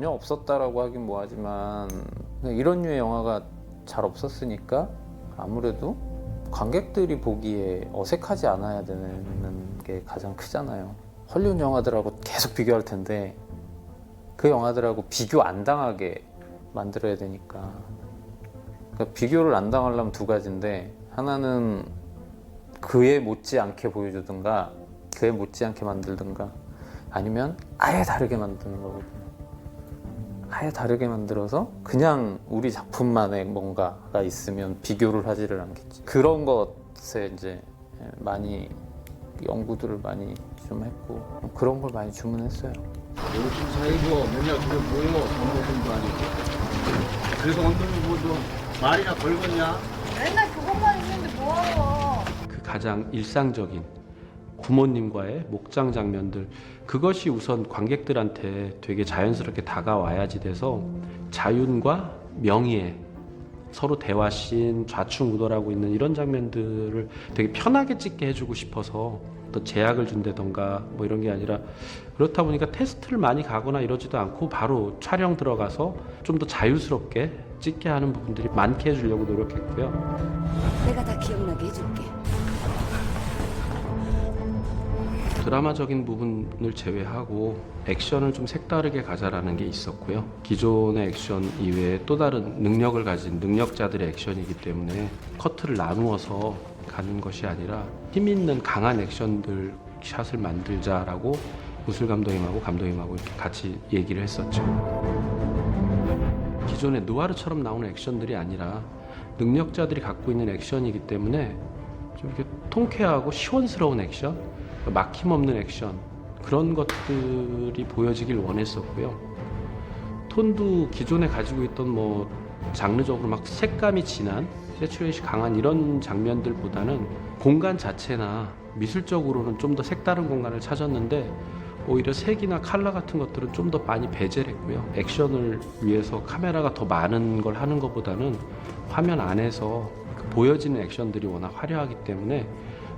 전혀 없었다라고 하긴 뭐하지만 그냥 이런 류의 영화가 잘 없었으니까 아무래도 관객들이 보기에 어색하지 않아야 되는 게 가장 크잖아요. 헐리우드 영화들하고 계속 비교할 텐데 그 영화들하고 비교 안 당하게 만들어야 되니까. 그러니까 비교를 안 당하려면 두 가지인데, 하나는 그에 못지않게 보여주든가 그에 못지않게 만들든가, 아니면 아예 다르게 만드는 거거든요. 아예 다르게 만들어서 그냥 우리 작품만의 뭔가가 있으면 비교를 하지를 않겠지. 그런 것에 이제 많이 연구들을 많이 좀 했고 그런 걸 많이 주문했어요. 요즘 사이고 맨날 그래 뭐요? 전문도 아니고. 그래서 오늘 뭐좀 말이나 걸겠냐? 맨날 그것만 있는데 뭐하러. 그 가장 일상적인 부모님과의 목장 장면들, 그것이 우선 관객들한테 되게 자연스럽게 다가와야지 돼서 자윤과 명희의 서로 대화씬 좌충우돌하고 있는 이런 장면들을 되게 편하게 찍게 해주고 싶어서 또 제약을 준다던가 뭐 이런 게 아니라, 그렇다 보니까 테스트를 많이 가거나 이러지도 않고 바로 촬영 들어가서 좀 더 자유스럽게 찍게 하는 부분들이 많게 해주려고 노력했고요. 내가 다 기억나게 해줄게. 드라마적인 부분을 제외하고 액션을 좀 색다르게 가자라는 게 있었고요. 기존의 액션 이외에 또 다른 능력을 가진 능력자들의 액션이기 때문에 커트를 나누어서 가는 것이 아니라 힘 있는 강한 액션들 샷을 만들자라고 무술 감독님하고 감독님하고 이렇게 같이 얘기를 했었죠. 기존의 느와르처럼 나오는 액션들이 아니라 능력자들이 갖고 있는 액션이기 때문에 좀 이렇게 통쾌하고 시원스러운 액션, 막힘없는 액션, 그런 것들이 보여지길 원했었고요. 톤도 기존에 가지고 있던 뭐 장르적으로 막 색감이 진한, 세츄레이션 강한 이런 장면들보다는 공간 자체나 미술적으로는 좀 더 색다른 공간을 찾았는데, 오히려 색이나 컬러 같은 것들은 좀 더 많이 배제를 했고요. 액션을 위해서 카메라가 더 많은 걸 하는 것보다는 화면 안에서 그 보여지는 액션들이 워낙 화려하기 때문에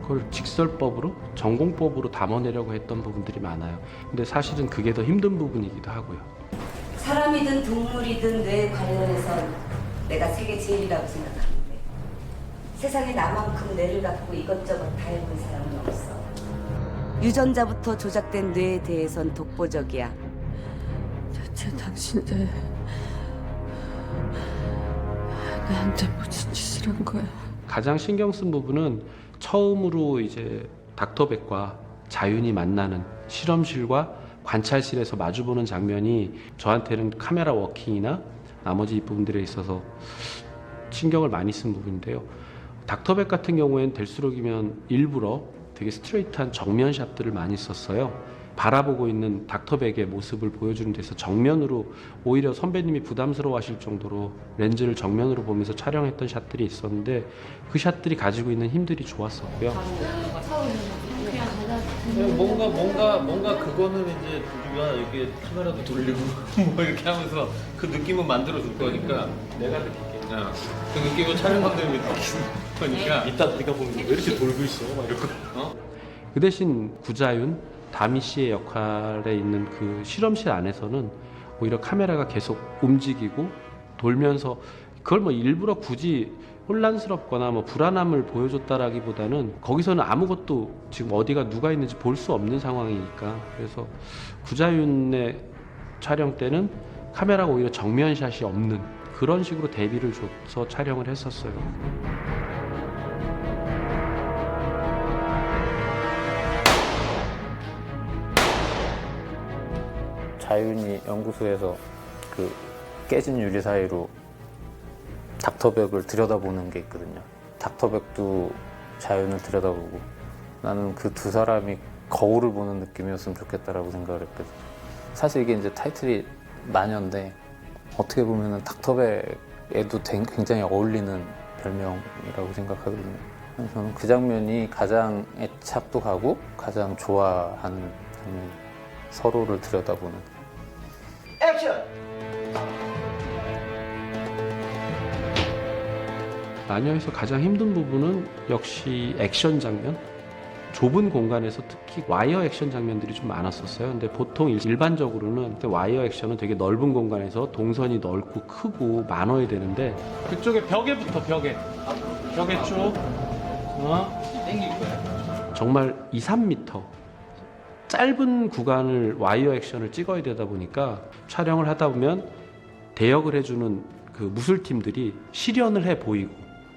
그걸 직설법으로, 전공법으로 담아내려고 했던 부분들이 많아요. 근데 사실은 그게 더 힘든 부분이기도 하고요. 사람이든 동물이든 뇌에 관련해서 내가 세계 제일이라고 생각하는데, 세상에 나만큼 뇌를 갖고 이것저것 다 해본 사람은 없어. 유전자부터 조작된 뇌에 대해선 독보적이야. 대체 당신 나한테 무슨 짓을 한 거야? 가장 신경 쓴 부분은 처음으로 이제 닥터백과 자윤이 만나는 실험실과 관찰실에서 마주보는 장면이 저한테는 카메라 워킹이나 나머지 부분들에 있어서 신경을 많이 쓴 부분인데요. 닥터백 같은 경우에는 될수록이면 일부러 되게 스트레이트한 정면 샷들을 많이 썼어요. 바라보고 있는 닥터백의 모습을 보여주는 데서 정면으로, 오히려 선배님이 부담스러워하실 정도로 렌즈를 정면으로 보면서 촬영했던 샷들이 있었는데, 그 샷들이 가지고 있는 힘들이 좋았었고요. 뭔가 그거는 이제 우리가 이렇게 카메라도 돌리고 뭐 이렇게 하면서 그 느낌은 만들어 줄 거니까 내가 느낄게. 그 느낌을 촬영 감독님이 느끼는 거니까. 이따 네가 보면 왜 이렇게 돌고 있어? 막 이러고. 그 대신 구자윤, 다미 씨의 역할에 있는 그 실험실 안에서는 오히려 카메라가 계속 움직이고 돌면서, 그걸 뭐 일부러 굳이 혼란스럽거나 뭐 불안함을 보여줬다라기보다는 거기서는 아무것도 지금 어디가 누가 있는지 볼 수 없는 상황이니까. 그래서 구자윤의 촬영 때는 카메라가 오히려 정면샷이 없는 그런 식으로 대비를 줘서 촬영을 했었어요. 자윤이 연구소에서 그 깨진 유리 사이로 닥터백을 들여다보는 게 있거든요. 닥터백도 자윤을 들여다보고, 나는 그 두 사람이 거울을 보는 느낌이었으면 좋겠다라고 생각을 했거든요. 사실 이게 이제 타이틀이 마녀인데 어떻게 보면은 닥터백에도 굉장히 어울리는 별명이라고 생각하거든요. 그래서 저는 그 장면이 가장 애착도 가고 가장 좋아하는 장면이에요. 서로를 들여다보는. 액션! 마녀에서 가장 힘든 부분은 역시 액션 장면, 좁은 공간에서 특히 와이어 액션 장면들이 좀 많았었어요. 근데 보통 일반적으로는 와이어 액션은 되게 넓은 공간에서 동선이 넓고 크고 많아야 되는데 그쪽에 벽에부터 벽에 쭉 땡길 거야. 정말 2, 3m 짧은 구간을 와이어 액션을 찍어야 되다 보니까 촬영을 하다 보면 대역을 해주는 그 무술팀들이 실연을 해 보이고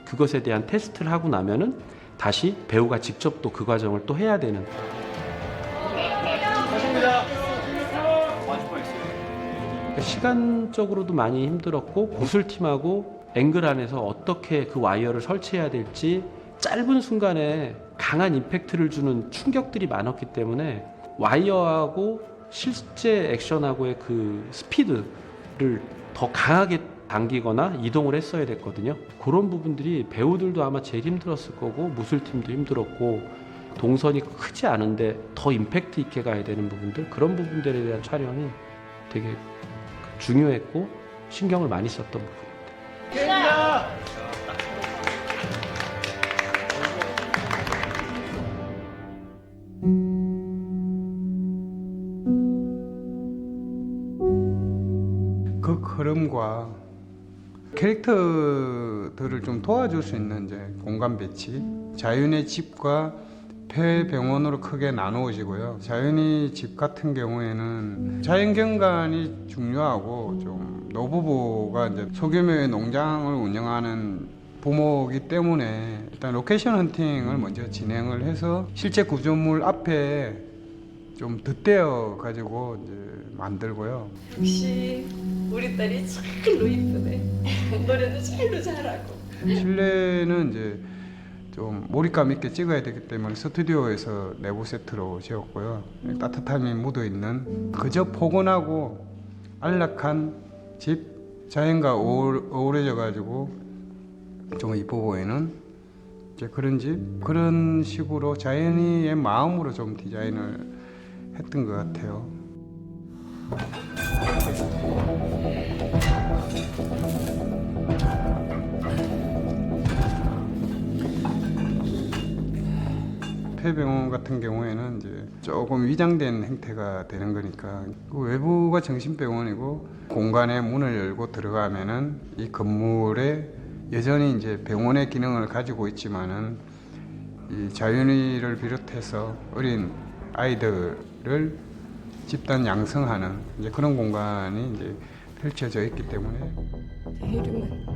그것에 대한 테스트를 하고 나면은 다시 배우가 직접 또 그 과정을 또 해야 되는. 시간적으로도 많이 힘들었고 무술팀하고 앵글 안에서 어떻게 그 와이어를 설치해야 될지 짧은 순간에 강한 임팩트를 주는 충격들이 많았기 때문에 와이어하고 실제 액션하고의 그 스피드를 더 강하게 당기거나 이동을 했어야 됐거든요. 그런 부분들이 배우들도 아마 제일 힘들었을 거고 무술팀도 힘들었고 동선이 크지 않은데 더 임팩트 있게 가야 되는 부분들, 그런 부분들에 대한 촬영이 되게 중요했고 신경을 많이 썼던 부분입니다. 그 흐름과 캐릭터들을 좀 도와줄 수 있는 이제 공간 배치, 자연의 집과 폐병원으로 크게 나누어지고요. 자연의 집 같은 경우에는 자연경관이 중요하고 좀 노부부가 이제 소규모의 농장을 운영하는 부모이기 때문에 일단 로케이션 헌팅을 먼저 진행을 해서 실제 구조물 앞에 좀 덧대어 가지고 이제 만들고요. 역시 우리 딸이 참로 이쁘네. 노래도 잘하고. 실내는 이제 좀 몰입감 있게 찍어야 되기 때문에 스튜디오에서 내부 세트로 지었고요. 따뜻함이 묻어 있는 그저 포근하고 안락한 집, 자연과 어우러져 가지고 좀 이뻐 보이는 이제 그런 집, 그런 식으로 자연의 마음으로 좀 디자인을 했던 것 같아요. 폐병원 같은 경우에는 이제 조금 위장된 형태가 되는 거니까 그 외부가 정신병원이고 공간에 문을 열고 들어가면은 이 건물에 여전히 이제 병원의 기능을 가지고 있지만은 이 자연의를 비롯해서 어린 아이들을 집단 양성하는 이제 그런 공간이 이제 펼쳐져 있기 때문에. 내 이름은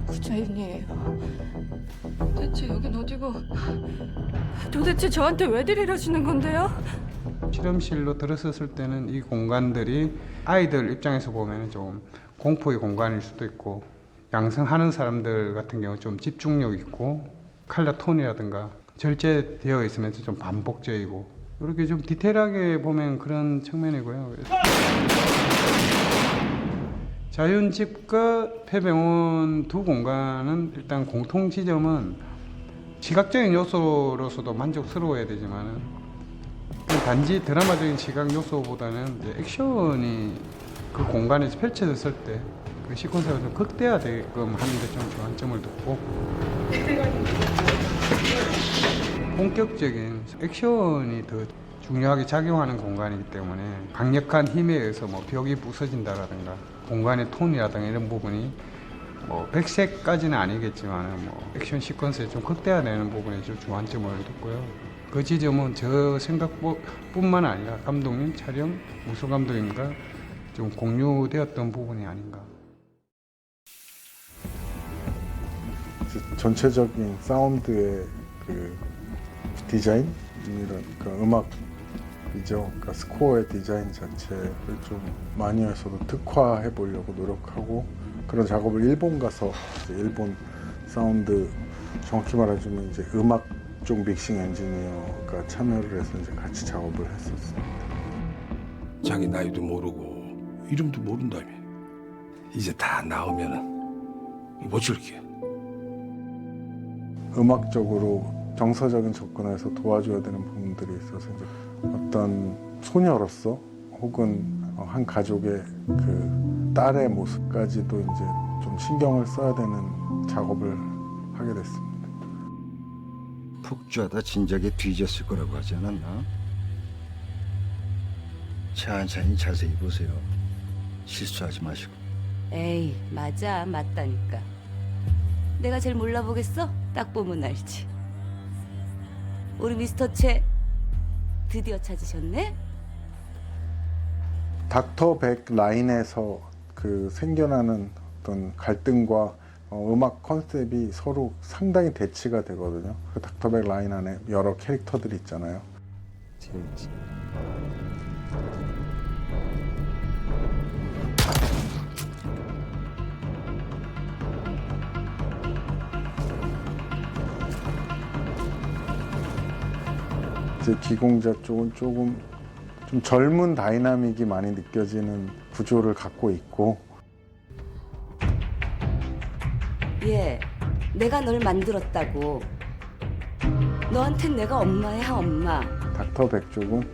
구자윤이에요. 대체 여긴 어디고? 도대체 저한테 왜들 이러시는 건데요? 실험실로 들어섰을 때는 이 공간들이 아이들 입장에서 보면 좀 공포의 공간일 수도 있고, 양성하는 사람들 같은 경우 좀 집중력 있고 컬러 톤이라든가 절제되어 있으면서 좀 반복적이고 이렇게 좀 디테일하게 보면 그런 측면이고요. 자연집과 폐병원 두 공간은 일단 공통 지점은 시각적인 요소로서도 만족스러워야 되지만 단지 드라마적인 시각 요소보다는 이제 액션이 그 공간에서 펼쳐졌을 때 그 시퀀스가 좀 극대화되게끔 하는데 좀 주안점을 뒀고, 본격적인 액션이 더 중요하게 작용하는 공간이기 때문에 강력한 힘에 의해서 뭐 벽이 부서진다라든가 공간의 톤이라든가 이런 부분이 뭐 백색까지는 아니겠지만 뭐 액션 시퀀스에 좀 극대화되는 부분에 좀 주안점을 뒀고요. 그 지점은 저 생각뿐만 아니라 감독님, 촬영, 무술 감독님과 좀 공유되었던 부분이 아닌가. 전체적인 사운드의 그 디자인, 그 음악이죠. 그러니까 스코어의 디자인 자체를 좀 많이 해서도 특화해 보려고 노력하고, 그런 작업을 일본 가서 이제 일본 사운드, 정확히 말하자면 이제 음악 쪽 믹싱 엔지니어가 참여를 해서 이제 같이 작업을 했었습니다. 자기 나이도 모르고 이름도 모른다며. 이제 다 나오면은 못 줄게. 음악적으로 정서적인 접근에서 도와줘야 되는 부분들이 있어서 이제 어떤 소녀로서 혹은 한 가족의 그 딸의 모습까지도 이제 좀 신경을 써야 되는 작업을 하게 됐습니다. 폭주하다 진작에 뒤졌을 거라고 하지 않았나? 천천히 자세히 보세요. 실수하지 마시고. 에이, 맞아. 맞다니까. 내가 제일 몰라보겠어? 딱 보면 알지. 우리 미스터 채 드디어 찾으셨네? 닥터 백 라인에서 그 생겨나는 어떤 갈등과 음악 컨셉이 서로 상당히 대치가 되거든요. 그 닥터 백 라인 안에 여러 캐릭터들이 있잖아요. 이제 기공자 쪽은 조금 좀 젊은 다이나믹이 많이 느껴지는 구조를 갖고 있고, 예, 내가 널 만들었다고. 너한텐 내가 엄마야, 엄마. 닥터 백 쪽은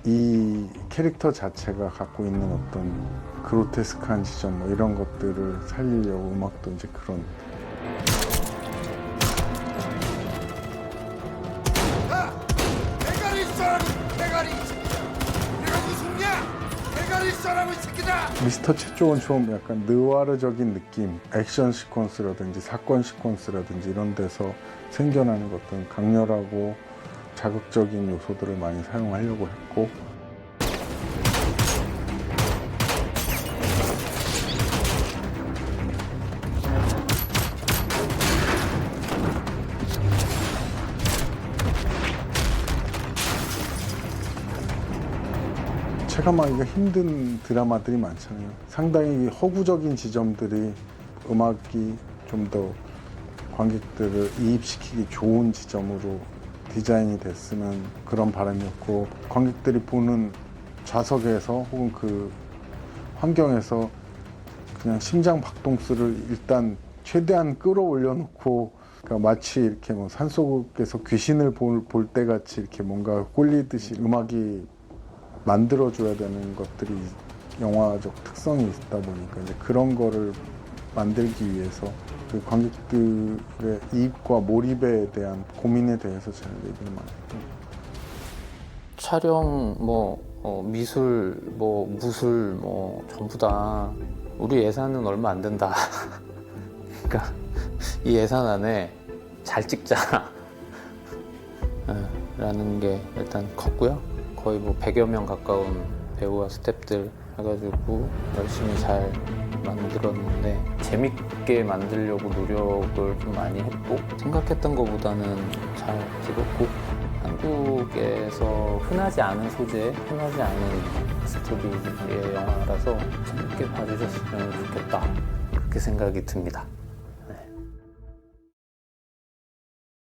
이 캐릭터 자체가 갖고 있는 어떤 그로테스크한 지점 뭐 이런 것들을 살리려고 음악도 이제 그런 대가리 사람 대가리 내가 무슨냐 대가리 사람을 새끼다. 미스터 채 쪽은 좀 약간 느와르적인 느낌, 액션 시퀀스라든지 사건 시퀀스라든지 이런 데서 생겨나는 어떤 강렬하고 자극적인 요소들을 많이 사용하려고 했고, 체감하기가 힘든 드라마들이 많잖아요. 상당히 허구적인 지점들이 음악이 좀 더 관객들을 이입시키기 좋은 지점으로 디자인이 됐으면 그런 바람이었고, 관객들이 보는 좌석에서 혹은 그 환경에서 그냥 심장 박동수를 일단 최대한 끌어올려 놓고, 그러니까 마치 이렇게 뭐 산속에서 귀신을 볼 때 같이 이렇게 뭔가 꼴리듯이 음악이 만들어줘야 되는 것들이 영화적 특성이 있다 보니까 이제 그런 거를 만들기 위해서 그 관객들의 이입과 몰입에 대한 고민에 대해서 잘 얘기를 많이 했던 것 같아요. 촬영, 미술, 무술, 전부 다 우리 예산은 얼마 안 된다. 그러니까 이 예산 안에 잘 찍자. 라는 게 일단 컸고요. 거의 100여 명 가까운 배우와 스태프들 해가지고 열심히 잘 만들었는데, 재밌게 만들려고 노력을 좀 많이 했고, 생각했던 것보다는 잘 찍었고, 한국에서 흔하지 않은 소재, 흔하지 않은 스토리의 영화라서 재밌게 봐주셨으면 좋겠다, 그렇게 생각이 듭니다.